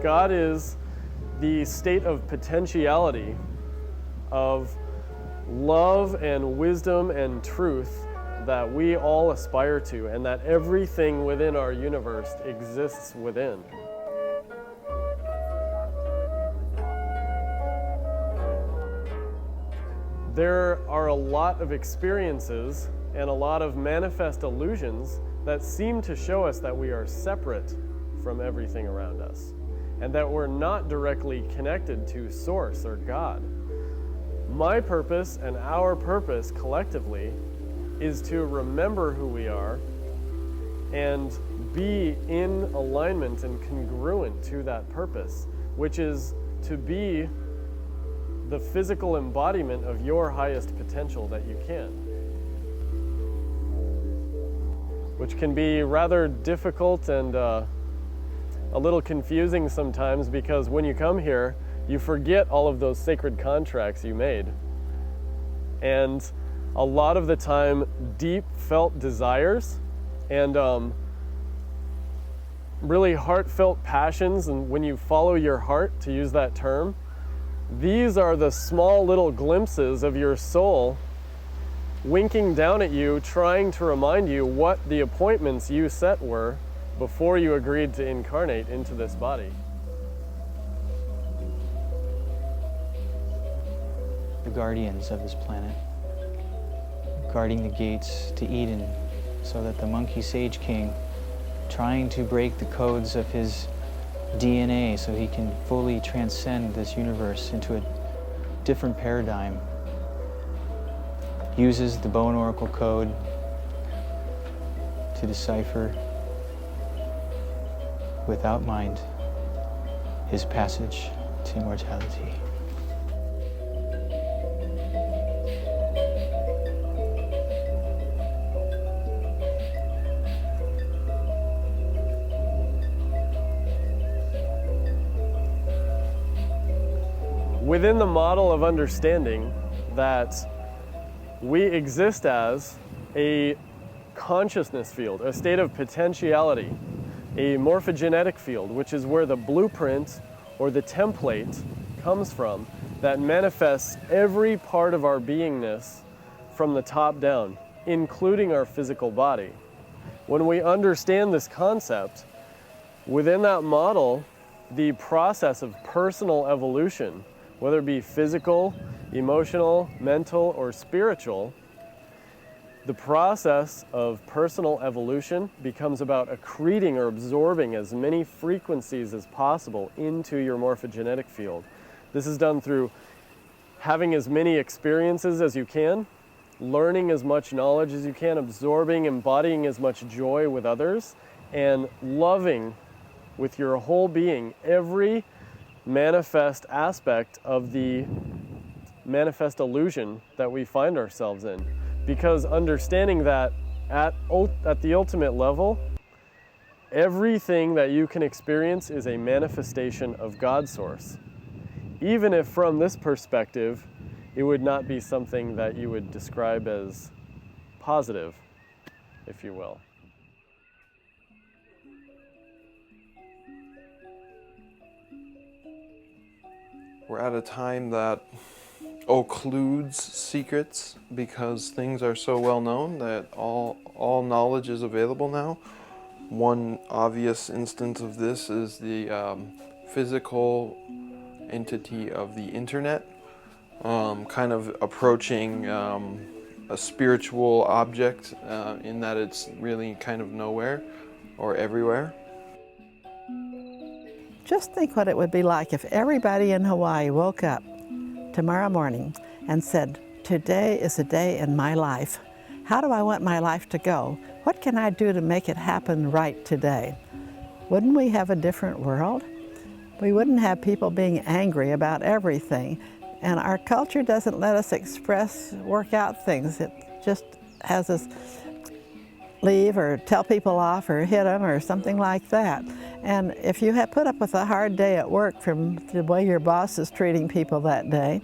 God is the state of potentiality of love and wisdom and truth that we all aspire to, and that everything within our universe exists within. There are a lot of experiences and a lot of manifest illusions that seem to show us that we are separate from everything around us, and that we're not directly connected to Source or God. My purpose and our purpose collectively is to remember who we are and be in alignment and congruent to that purpose, which is to be the physical embodiment of your highest potential that you can. Which can be rather difficult and a little confusing sometimes, because when you come here, you forget all of those sacred contracts you made. And a lot of the time, deep felt desires and really heartfelt passions, and when you follow your heart, to use that term, these are the small little glimpses of your soul winking down at you, trying to remind you what the appointments you set were before you agreed to incarnate into this body. The guardians of this planet, guarding the gates to Eden, so that the monkey sage king, trying to break the codes of his DNA so he can fully transcend this universe into a different paradigm, uses the Bowen Oracle code to decipher without mind his passage to immortality. Within the model of understanding that we exist as a consciousness field, a state of potentiality, a morphogenetic field, which is where the blueprint or the template comes from that manifests every part of our beingness from the top down, including our physical body. When we understand this concept, within that model, the process of personal evolution, whether it be physical, emotional, mental, or spiritual, the process of personal evolution becomes about accreting or absorbing as many frequencies as possible into your morphogenetic field. This is done through having as many experiences as you can, learning as much knowledge as you can, absorbing, embodying as much joy with others, and loving with your whole being every manifest aspect of the manifest illusion that we find ourselves in. Because understanding that at the ultimate level, everything that you can experience is a manifestation of God's source. Even if from this perspective, it would not be something that you would describe as positive, if you will. We're at a time that occludes secrets because things are so well known that all knowledge is available now. One obvious instance of this is the physical entity of the internet, kind of approaching a spiritual object in that it's really kind of nowhere or everywhere. Just think what it would be like if everybody in Hawaii woke up tomorrow morning and said, today is a day in my life. How do I want my life to go? What can I do to make it happen right today? Wouldn't we have a different world? We wouldn't have people being angry about everything. And our culture doesn't let us work out things. It just has us leave or tell people off or hit them or something like that. And if you have put up with a hard day at work from the way your boss is treating people that day,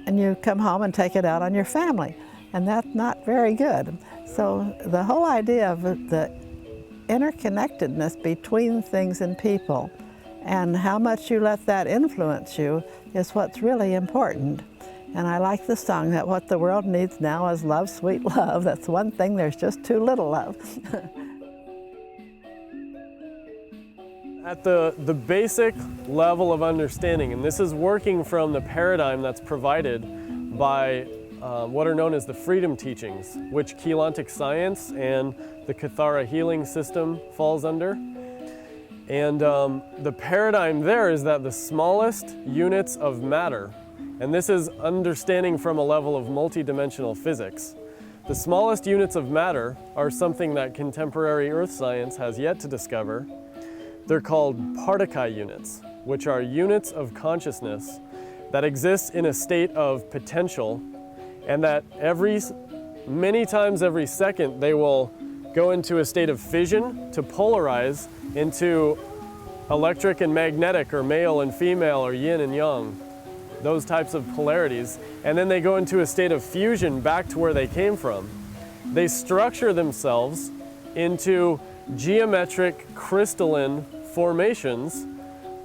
and you come home and take it out on your family, and that's not very good. So the whole idea of the interconnectedness between things and people And how much you let that influence you is what's really important. And I like the song that what the world needs now is love, sweet love. That's one thing there's just too little of. At the basic level of understanding, and this is working from the paradigm that's provided by what are known as the freedom teachings, which Keylontic Science and the Kathara healing system falls under. And the paradigm there is that the smallest units of matter, and this is understanding from a level of multidimensional physics, the smallest units of matter are something that contemporary earth science has yet to discover. They're called particle units, which are units of consciousness that exist in a state of potential, and that many times every second they will go into a state of fission to polarize into electric and magnetic, or male and female, or yin and yang, those types of polarities, and then they go into a state of fusion back to where they came from. They structure themselves into geometric crystalline formations,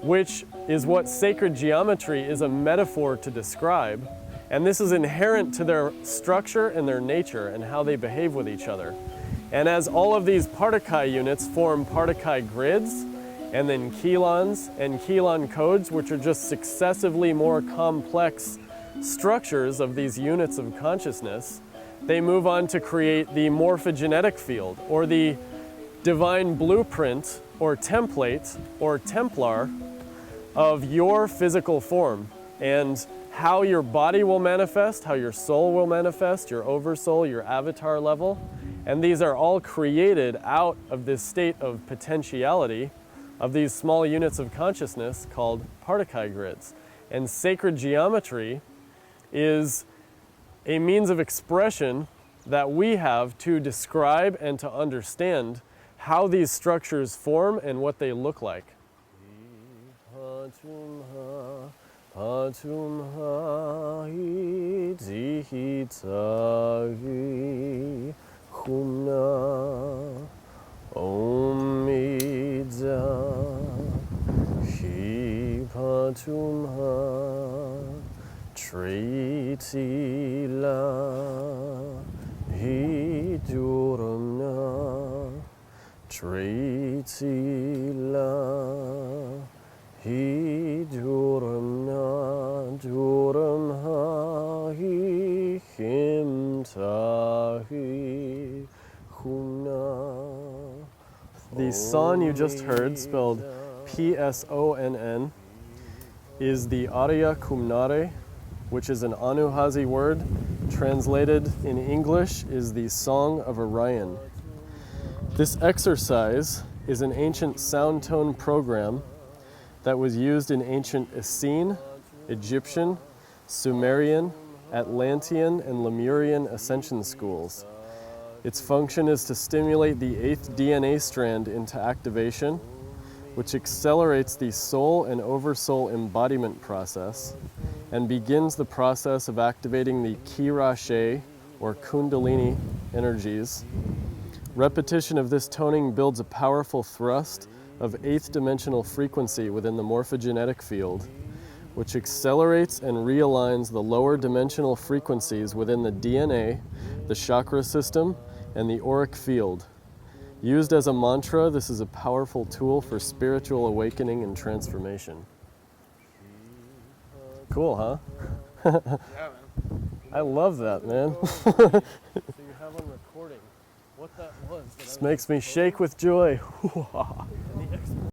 which is what sacred geometry is a metaphor to describe. And this is inherent to their structure and their nature and how they behave with each other. And as all of these particle units form particle grids, and then Keylons and Keylon codes, which are just successively more complex structures of these units of consciousness, they move on to create the morphogenetic field, or the divine blueprint, or template, or Templar of your physical form, and how your body will manifest, how your soul will manifest, your oversoul, your avatar level. And these are all created out of this state of potentiality of these small units of consciousness called particle grids. And sacred geometry is a means of expression that we have to describe and to understand how these structures form and what they look like. The son you just heard, spelled P-S-O-N-N, is the Arya Kumnare, which is an Anuhazi word. Translated in English is the Song of Orion. This exercise is an ancient sound tone program that was used in ancient Essene, Egyptian, Sumerian, Atlantean, and Lemurian ascension schools. Its function is to stimulate the 8th DNA strand into activation, which accelerates the soul and oversoul embodiment process and begins the process of activating the Kirashe, or Kundalini, energies. Repetition of this toning builds a powerful thrust of 8th dimensional frequency within the morphogenetic field, which accelerates and realigns the lower dimensional frequencies within the DNA, the chakra system, and the auric field. Used as a mantra, this is a powerful tool for spiritual awakening and transformation. Cool, huh? Yeah, man. I love that, man. So you have on recording what that was. This makes me shake with joy.